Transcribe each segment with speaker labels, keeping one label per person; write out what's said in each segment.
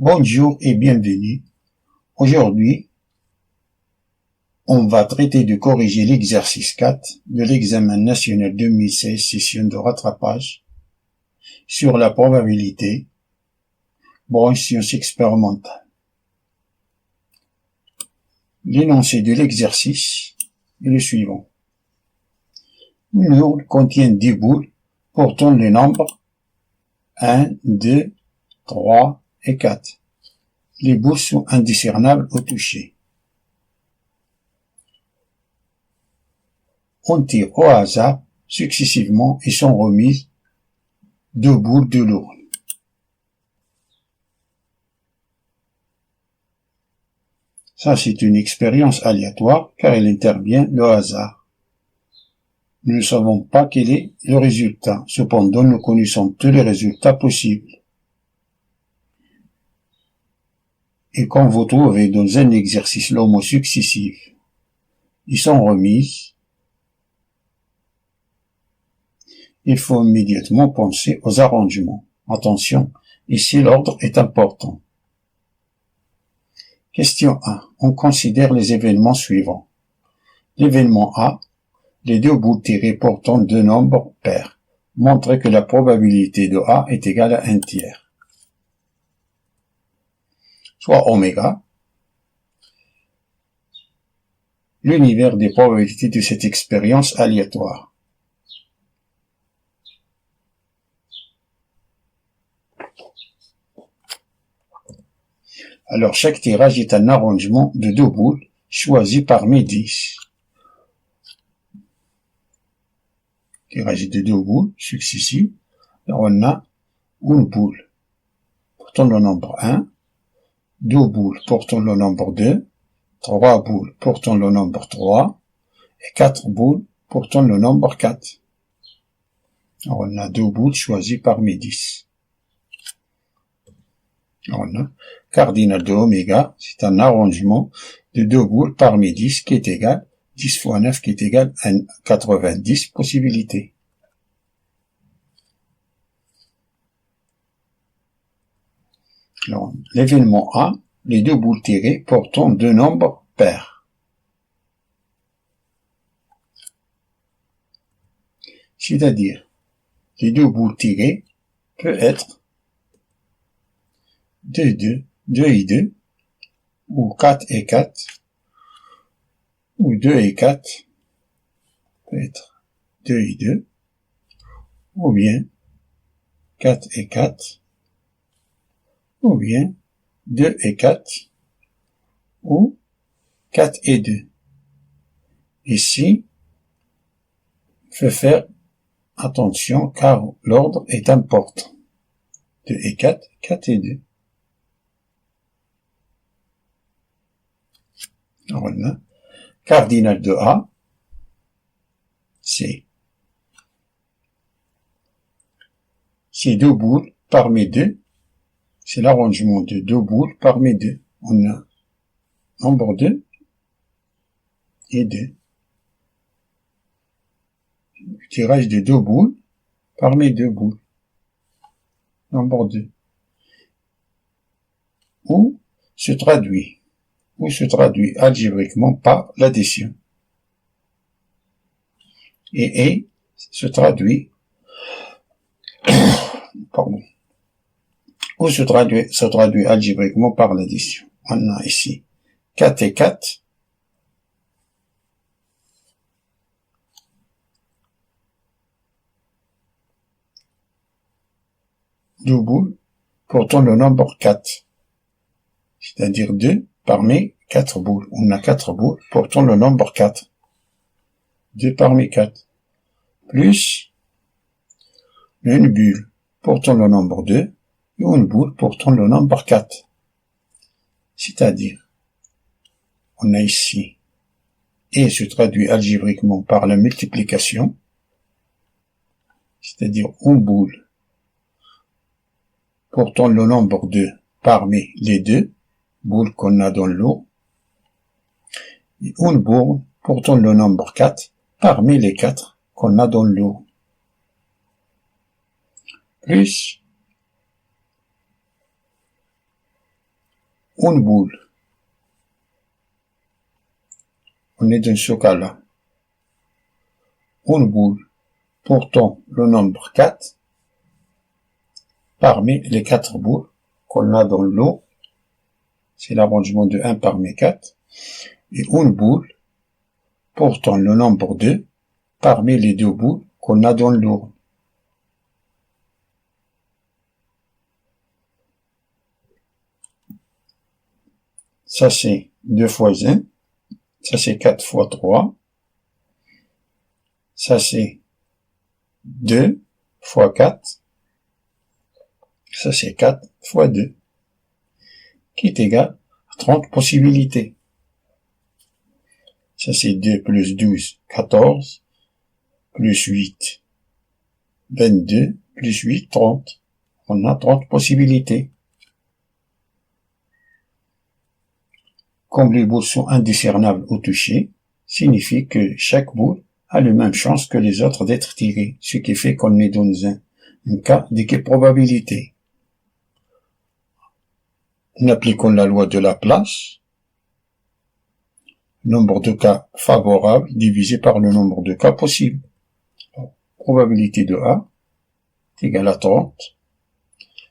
Speaker 1: Bonjour et bienvenue. Aujourd'hui, on va traiter de corriger l'exercice 4 de l'examen national 2016 session de rattrapage sur la probabilité, branche sciences expérimentales. L'énoncé de l'exercice est le suivant. Une urne contient 10 boules portant les nombres 1, 2, 3 et 4. Les boules sont indiscernables au toucher. On tire au hasard successivement et sont remises 2 boules de l'urne. Ça, c'est une expérience aléatoire car il intervient le hasard. Nous ne savons pas quel est le résultat. Cependant, nous connaissons tous les résultats possibles. Et quand vous trouvez dans un exercice le mot successif, ils sont remises, il faut immédiatement penser aux arrangements. Attention, ici l'ordre est important. Question 1. On considère les événements suivants. L'événement A, les 2 boules tirées portant 2 nombres pairs. Montrez que la probabilité de A est égale à 1/3. Soit oméga. L'univers des probabilités de cette expérience aléatoire. Alors, chaque tirage est un arrangement de 2 boules choisies parmi 10. Tirage de 2 boules successives. Alors, on a une boule portant le nombre 1, 2 boules portant le nombre 2, 3 boules portant le nombre 3 et 4 boules portant le nombre 4. Alors, on a 2 boules choisies parmi 10. Alors, on a cardinal de oméga, c'est un arrangement de 2 boules parmi 10 qui est égal, 10 fois 9 qui est égal à 90 possibilités. Alors, l'événement A, les 2 boules tirées portant 2 nombres pairs. C'est-à-dire, les 2 boules tirées peuvent être 2 et 2, ou 4 et 4, ou 2 et 4, peut être 2 et 2, ou bien 4 et 4, ou bien 2 et 4, ou 4 et 2. Ici, il faut faire attention car l'ordre est important. 2 et 4, 4 et 2. Alors là, cardinal de A, c'est 2 boules parmi 2. C'est l'arrangement de 2 boules parmi 2. On a nombre 2 et 2. Le tirage de 2 boules parmi 2 boules. Nombre 2. Où se traduit algébriquement par l'addition. Et se traduit ou se traduit algébriquement par l'addition. On a ici 4 et 4. Deux boules portant le nombre 4. C'est-à-dire 2 parmi 4 boules. On a 4 boules portant le nombre 4. 2 parmi 4. Plus une bulle portant le nombre 2 et une boule portant le nombre 4. C'est-à-dire, on a ici, et se traduit algébriquement par la multiplication, c'est-à-dire une boule portant le nombre 2 parmi les 2 boules qu'on a dans l'eau, et une boule portant le nombre 4 parmi les 4 qu'on a dans l'eau. Plus une boule. On est dans ce cas-là. Une boule portant le nombre 4 parmi les 4 boules qu'on a dans l'eau. C'est l'arrangement de 1 parmi 4. Et une boule portant le nombre 2 parmi les 2 boules qu'on a dans l'eau. Ça c'est 2 fois 1. Ça c'est 4 fois 3. Ça c'est 2 fois 4. Ça c'est 4 fois 2. Qui est égal à 30 possibilités. Ça c'est 2 plus 12, 14, plus 8, 22, plus 8, 30. On a 30 possibilités. Comme les boules sont indiscernables au toucher, signifie que chaque boule a la même chance que les autres d'être tirée, ce qui fait qu'on est dans un cas d'équiprobabilité. Nous appliquons la loi de Laplace. Nombre de cas favorables divisé par le nombre de cas possibles. Probabilité de A est égale à 30.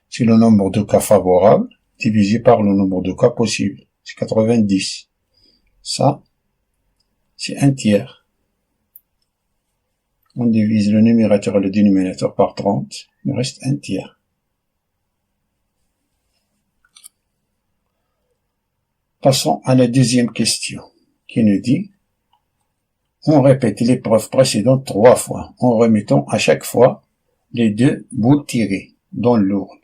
Speaker 1: C'est le nombre de cas favorables divisé par le nombre de cas possibles. C'est 90. Ça, c'est un tiers. On divise le numérateur et le dénominateur par 30. Il reste un tiers. Passons à la deuxième question, qui nous dit: on répète l'épreuve précédente 3 fois, en remettant à chaque fois les 2 boules tirées dans l'urne,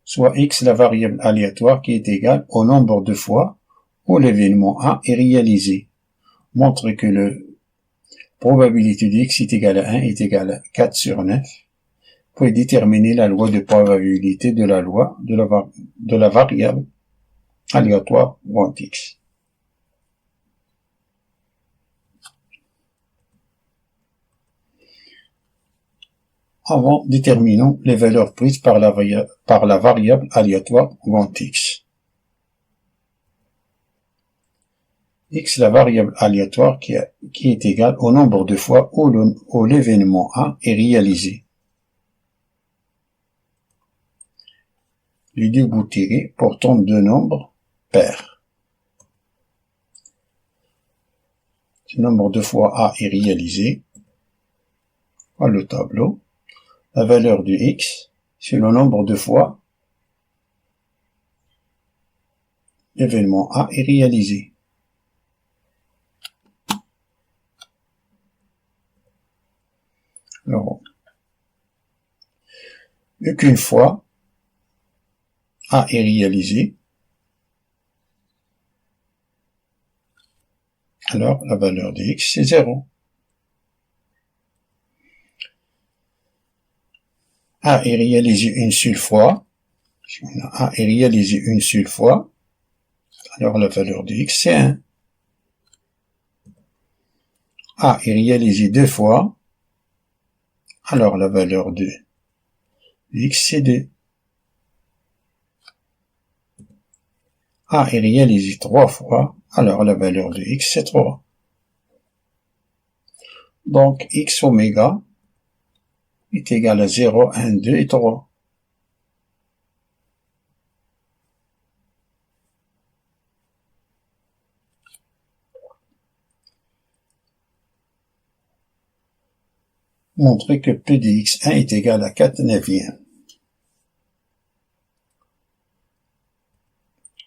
Speaker 1: soit x la variable aléatoire qui est égale au nombre de fois où l'événement A est réalisé. Montre que la probabilité de x est égale à 1 est égale à 4 sur 9. Puis déterminer la loi de probabilité de la loi de la variable aléatoire grand X. Avant, déterminons les valeurs prises par la variable aléatoire grand X. X, la variable aléatoire qui est égale au nombre de fois où l'événement A est réalisé. Les 2 bouts tirés portant 2 nombres pairs. Le nombre de fois A est réalisé. Voilà le tableau. La valeur de X, c'est le nombre de fois l'événement A est réalisé. Alors, vu qu'une fois A est réalisé, alors la valeur de X c'est 0. A est réalisé une seule fois. Si on a A est réalisé une seule fois, alors la valeur de X c'est 1. A est réalisé 2 fois, alors la valeur de X c'est 2. A est réalisé 3 fois, alors la valeur de X c'est 3. Donc X oméga est égal à 0, 1, 2 et 3. Montrer que P de X1 est égal à 4 neuvièmes.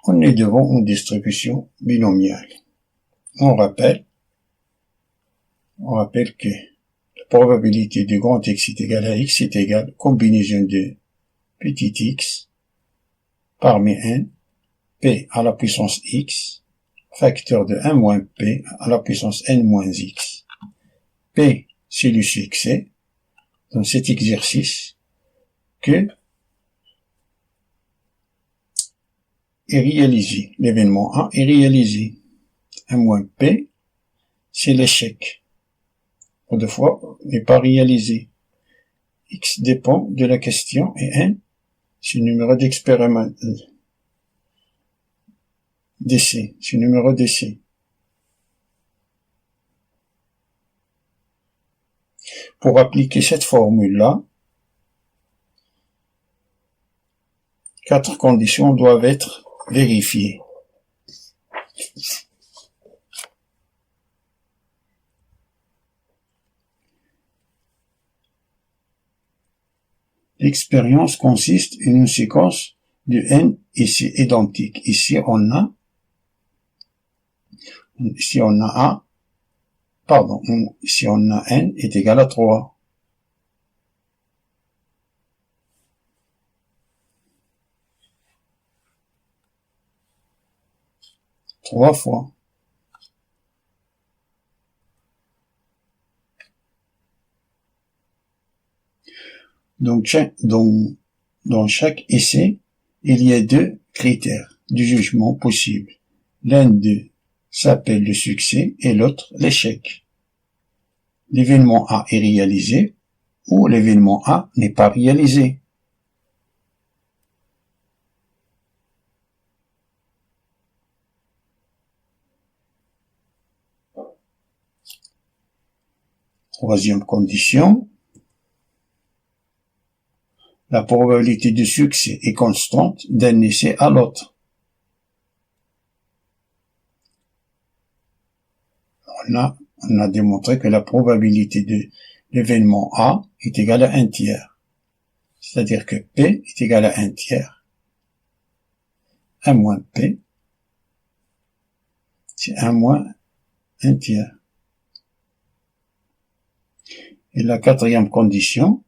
Speaker 1: On est devant une distribution binomiale. On rappelle que la probabilité de grand X est égale à X est égale à combinaison de petit x parmi n, P à la puissance X, facteur de 1 moins P à la puissance n moins X. P, c'est le succès dans cet exercice que est réalisé. L'événement A est réalisé. 1 moins P, c'est l'échec. Deux fois, n'est pas réalisé. X dépend de la question et N, c'est le numéro d'expérimentation. DC, c'est le numéro DC. Pour appliquer cette formule-là, 4 conditions doivent être vérifiées. L'expérience consiste en une séquence de n ici identique. Ici on a n est égal à 3. Trois fois. Donc, dans chaque essai, il y a 2 critères du jugement possible. L'un d'eux s'appelle le succès et l'autre l'échec. L'événement A est réalisé ou l'événement A n'est pas réalisé. Troisième condition, la probabilité de succès est constante d'un essai à l'autre. On a démontré que la probabilité de l'événement A est égale à 1 tiers. C'est-à-dire que P est égal à 1 tiers. 1 moins P, c'est 1 moins 1 tiers. Et la quatrième condition,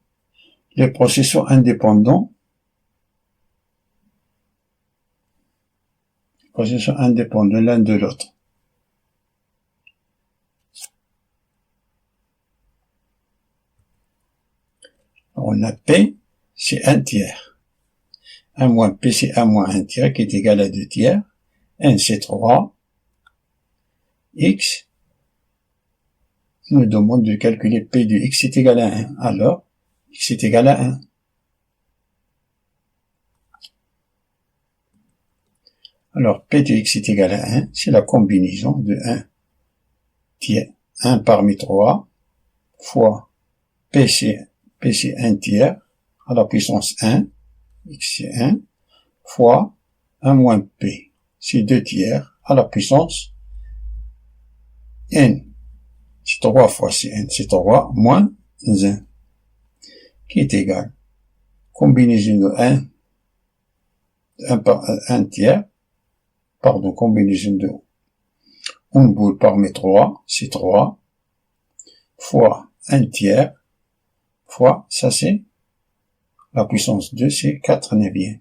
Speaker 1: les processus indépendants l'un de l'autre. On a P, c'est 1 tiers. 1 moins P, c'est 1 moins 1 tiers, qui est égal à 2 tiers. N, c'est 3. X, il nous demande de calculer P de X est égal à 1. Alors, X est égal à 1. Alors, P de X est égal à 1, c'est la combinaison de 1 tiers, 1 parmi 3, fois P c'est 1 tiers, à la puissance 1, X c'est 1, fois 1 moins P, c'est 2 tiers, à la puissance N. C'est 3 fois c'est N, c'est 3 moins 1, qui est égal. Combinaison de 1 tiers, combinaison de 1 boule parmi 3, c'est 3, fois 1 tiers, fois, ça c'est, la puissance 2, c'est 4 neuvièmes,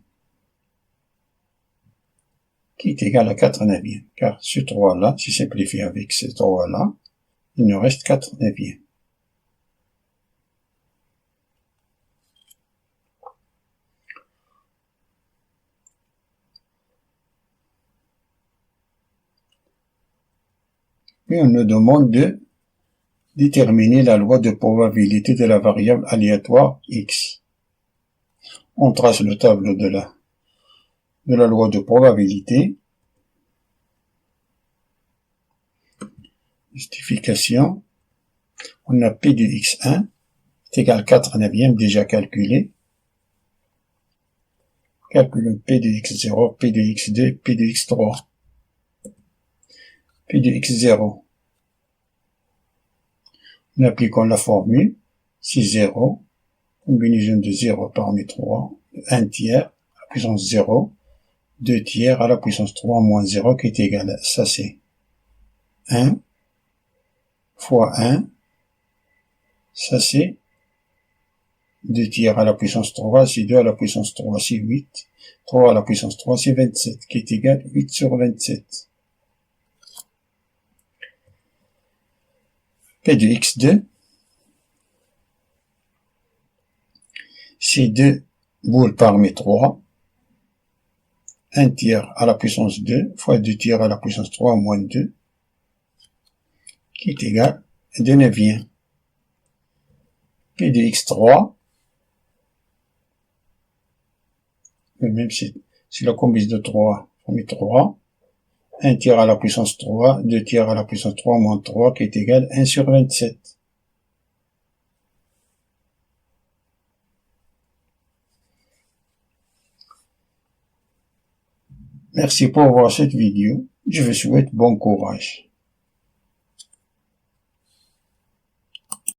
Speaker 1: qui est égal à 4 neuvièmes, car ce 3-là, si simplifié avec ce 3-là, il nous reste 4 neuvièmes. Puis on nous demande de déterminer la loi de probabilité de la variable aléatoire x. On trace le tableau de la loi de probabilité. Justification. On a P de x1 est égal à 4 neuvièmes déjà calculé. Calculons P de x0, P de x2, P de x3. P de x0. Nous appliquons la formule, c'est 0, combinaison de 0 parmi 3, 1 tiers à la puissance 0, 2 tiers à la puissance 3 moins 0 qui est égal à, ça c'est 1 fois 1, ça c'est 2 tiers à la puissance 3, c'est 2 à la puissance 3, c'est 8, 3 à la puissance 3, c'est 27, qui est égal à 8 sur 27. P de x2, c'est 2 boules parmi 3, 1 tiers à la puissance 2 fois 2 tiers à la puissance 3 moins 2, qui est égal à 2 neuvièmes. P de x3, même si la combinaison de 3 parmi 3, 1 tiers à la puissance 3, 2 tiers à la puissance 3 moins 3 qui est égal à 1 sur 27. Merci pour voir cette vidéo. Je vous souhaite bon courage.